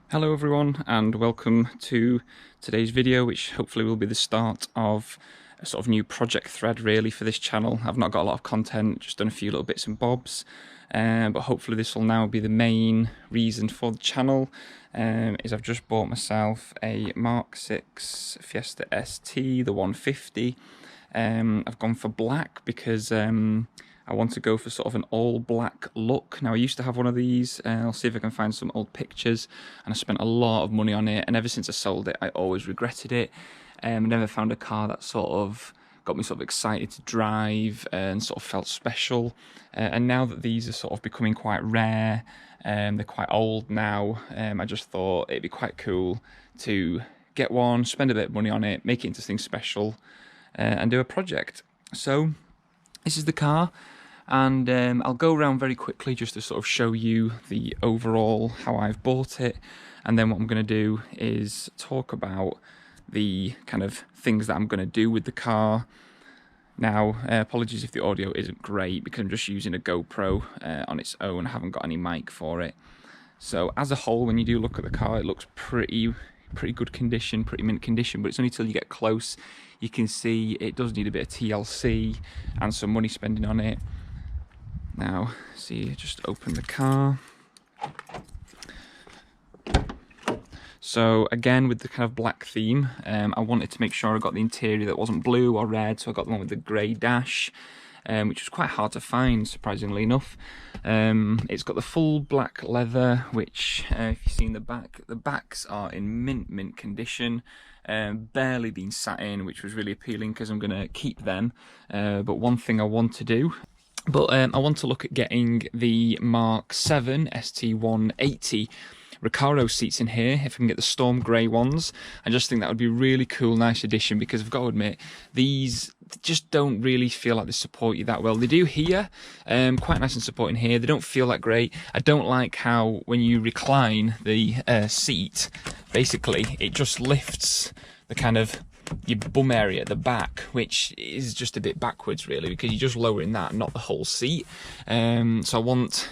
Hello everyone and welcome to today's video, which hopefully will be the start of a sort of new project thread really for this channel. I've not got a lot of content, just done a few little bits and bobs, but hopefully this will now be the main reason for the channel. Is I've just bought myself a Mark 6 Fiesta ST, the 150. I've gone for black because I want to go for sort of an all black look. Now I used to have one of these, I'll see if I can find some old pictures, and I spent a lot of money on it, and ever since I sold it I always regretted it. I never found a car that sort of got me sort of excited to drive and sort of felt special, and now that these are sort of becoming quite rare, they're quite old now, I just thought it'd be quite cool to get one, spend a bit of money on it, make it into something special, and do a project. So this is the car. And I'll go around very quickly just to sort of show you the overall how I've bought it, and then what I'm going to do is talk about the kind of things that I'm going to do with the car. Now, apologies if the audio isn't great because I'm just using a GoPro on its own. I haven't got any mic for it. So as a whole, when you do look at the car, it looks pretty good condition, pretty mint condition, but it's only till you get close you can see it does need a bit of TLC and some money spending on it. Now, see, just open the car. So again, with the kind of black theme, I wanted to make sure I got the interior that wasn't blue or red, so I got the one with the grey dash, which was quite hard to find, surprisingly enough. It's got the full black leather, which, if you see in the backs are in mint condition, barely been sat in, which was really appealing because I'm going to keep them. But one thing I want to do, I want to look at getting the Mark 7 ST180 Recaro seats in here, if I can get the Storm Grey ones. I just think that would be a really cool, nice addition, because I've got to admit, these just don't really feel like they support you that well. They do here, quite nice and supporting here. They don't feel that great. I don't like how when you recline the seat, basically it just lifts the kind of your bum area at the back, which is just a bit backwards really, because you're just lowering that, not the whole seat. So I want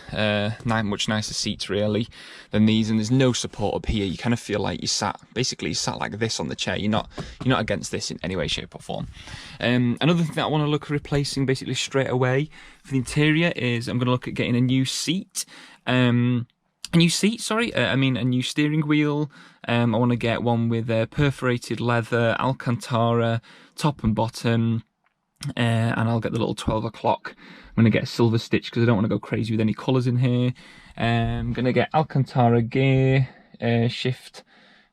much nicer seats really than these, and there's no support up here. You kind of feel like you sat like this on the chair. You're not against this in any way, shape or form. Another thing that I want to look at replacing basically straight away for the interior is I'm going to look at getting a new seat. A new steering wheel. I want to get one with perforated leather, Alcantara, top and bottom, and I'll get the little 12 o'clock. I'm going to get a silver stitch because I don't want to go crazy with any colours in here. I'm going to get Alcantara gear shift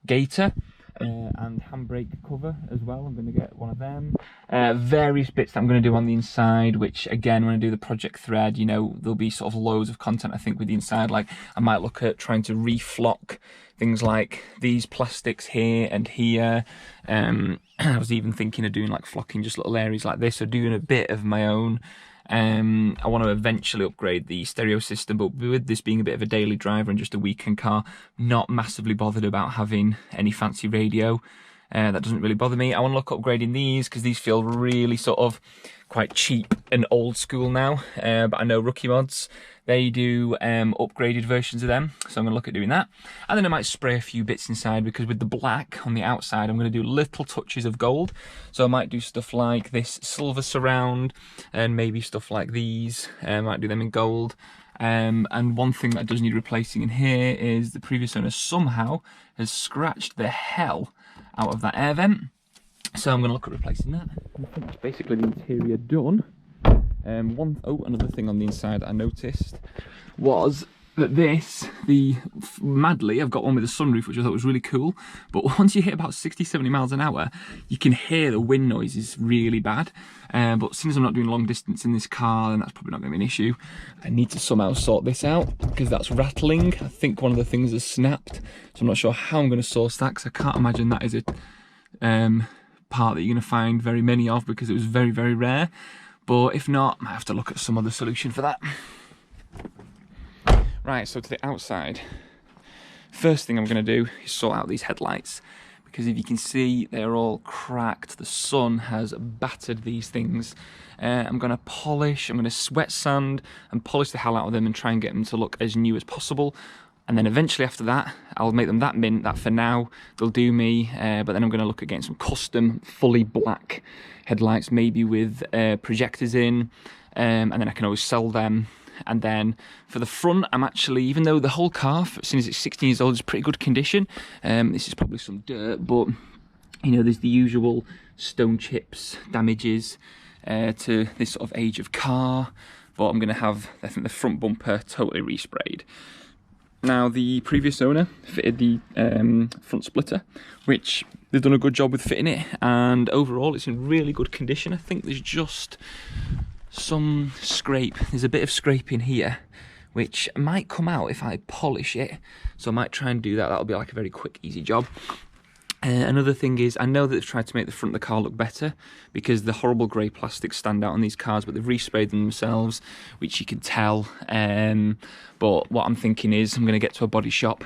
gaiter. And handbrake cover as well. I'm going to get one of them. Various bits that I'm going to do on the inside, which again, when I do the project thread, you know, there'll be sort of loads of content I think with the inside. Like I might look at trying to reflock things like these plastics here and here. I was even thinking of doing like flocking just little areas like this, or doing a bit of my own. I want to eventually upgrade the stereo system, but with this being a bit of a daily driver and just a weekend car, not massively bothered about having any fancy radio. That doesn't really bother me. I want to look at upgrading these because these feel really sort of quite cheap and old school now. But I know Rookie Mods, they do upgraded versions of them, so I'm going to look at doing that. And then I might spray a few bits inside, because with the black on the outside I'm going to do little touches of gold. So I might do stuff like this silver surround, and maybe stuff like these. I might do them in gold. And one thing that does need replacing in here is the previous owner somehow has scratched the hell out of that air vent. So I'm going to look at replacing that. I think that's basically the interior done. Another thing on the inside that I noticed was that I've got one with a sunroof, which I thought was really cool, but once you hit about 60-70 miles an hour, you can hear the wind noise is really bad. But since I'm not doing long distance in this car, then that's probably not going to be an issue. I need to somehow sort this out, because that's rattling. I think one of the things has snapped, so I'm not sure how I'm going to source that, because I can't imagine that is a part that you're going to find very many of, because it was very, very rare. But if not, I might have to look at some other solution for that. Right, so to the outside. First thing I'm going to do is sort out these headlights, because if you can see, they're all cracked. The sun has battered these things. I'm going to polish, I'm going to wet sand and polish the hell out of them and try and get them to look as new as possible. And then eventually after that, I'll make them that mint, that for now, they'll do me. But then I'm going to look at getting some custom, fully black headlights, maybe with projectors in. And then I can always sell them. And then for the front, I'm actually, even though the whole car, as soon as it's 16 years old, is pretty good condition. This is probably some dirt, but, you know, there's the usual stone chips, damages to this sort of age of car. But I'm going to have, I think, the front bumper totally resprayed. Now, the previous owner fitted the front splitter, which they've done a good job with fitting it, and overall it's in really good condition. I think there's just some scrape. There's a bit of scraping here, which might come out if I polish it, so I might try and do that. That'll be like a very quick, easy job. Another thing is, I know that they've tried to make the front of the car look better because the horrible grey plastics stand out on these cars, but they've resprayed them themselves, which you can tell. But what I'm thinking is I'm going to get to a body shop,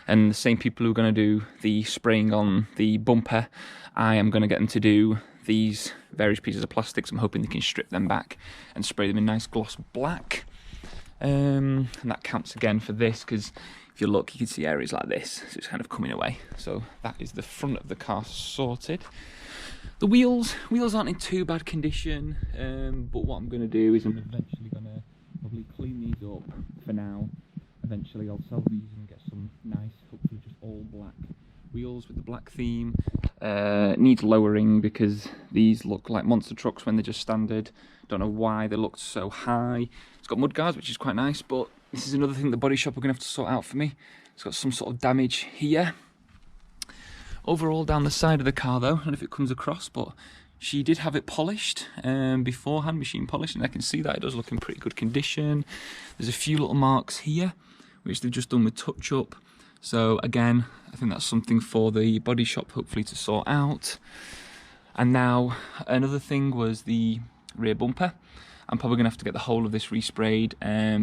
and the same people who are going to do the spraying on the bumper, I am going to get them to do these various pieces of plastics. I'm hoping they can strip them back and spray them in nice gloss black. And that counts again for this, because if you look, you can see areas like this, so it's kind of coming away. So that is the front of the car sorted. The wheels aren't in too bad condition, but what I'm going to do is I'm eventually going to probably clean these up for now. Eventually I'll sell these and get some nice, hopefully just all black wheels with the black theme. Needs lowering because these look like monster trucks when they're just standard. Don't know why they looked so high. It's got mud guards, which is quite nice, but this is another thing the body shop are going to have to sort out for me. It's got some sort of damage here. Overall, down the side of the car though, I don't know if it comes across, but she did have it polished beforehand, machine polished, and I can see that it does look in pretty good condition. There's a few little marks here, which they've just done with touch-up. So again, I think that's something for the body shop hopefully to sort out. And now, another thing was the rear bumper. I'm probably going to have to get the whole of this resprayed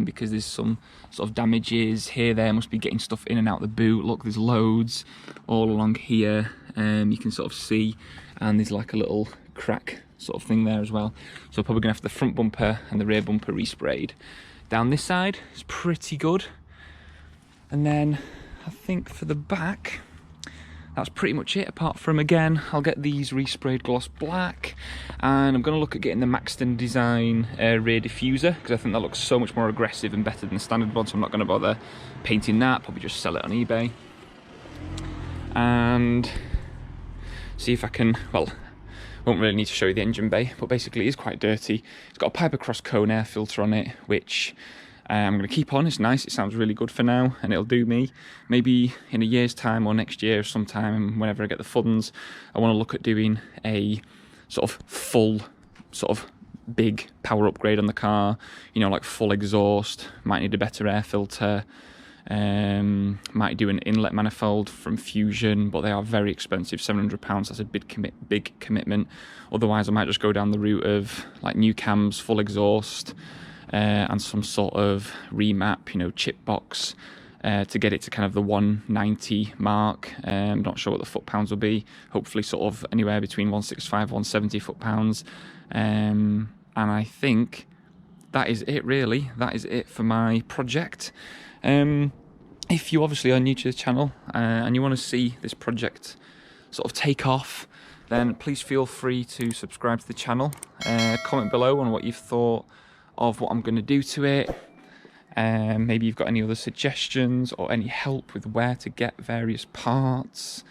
because there's some sort of damages here, there, must be getting stuff in and out the boot. Look, there's loads all along here, you can sort of see, and there's like a little crack sort of thing there as well. So probably going to have the front bumper and the rear bumper resprayed. Down this side, it's pretty good. And then I think for the back, that's pretty much it, apart from, again, I'll get these resprayed gloss black, and I'm going to look at getting the Maxton Design rear diffuser, because I think that looks so much more aggressive and better than the standard one, so I'm not going to bother painting that, probably just sell it on eBay. And see if I can, well, won't really need to show you the engine bay, but basically it is quite dirty. It's got a pipe across cone air filter on it, which I'm going to keep on. It's nice, it sounds really good for now, and it'll do me. Maybe in a year's time or next year sometime, whenever I get the funds, I want to look at doing a sort of full, sort of big power upgrade on the car, you know, like full exhaust, might need a better air filter, might do an inlet manifold from Fusion, but they are very expensive, £700, that's a big commitment. Otherwise I might just go down the route of like new cams, full exhaust, and some sort of remap, you know, chip box, to get it to kind of the 190 mark. I'm not sure what the foot-pounds will be, hopefully sort of anywhere between 165, 170 foot-pounds. And I think that is it really, that is it for my project. If you obviously are new to the channel and you want to see this project sort of take off, then please feel free to subscribe to the channel, comment below on what you've thought of what I'm going to do to it. Maybe you've got any other suggestions or any help with where to get various parts,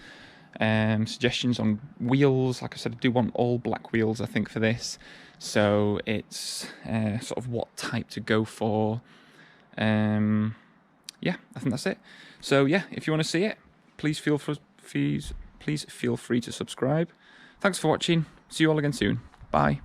suggestions on wheels. Like I said, I do want all black wheels, I think, for this, so it's sort of what type to go for. Yeah, I think that's it. So yeah, if you want to see it, please feel free to subscribe. Thanks for watching, see you all again soon, bye.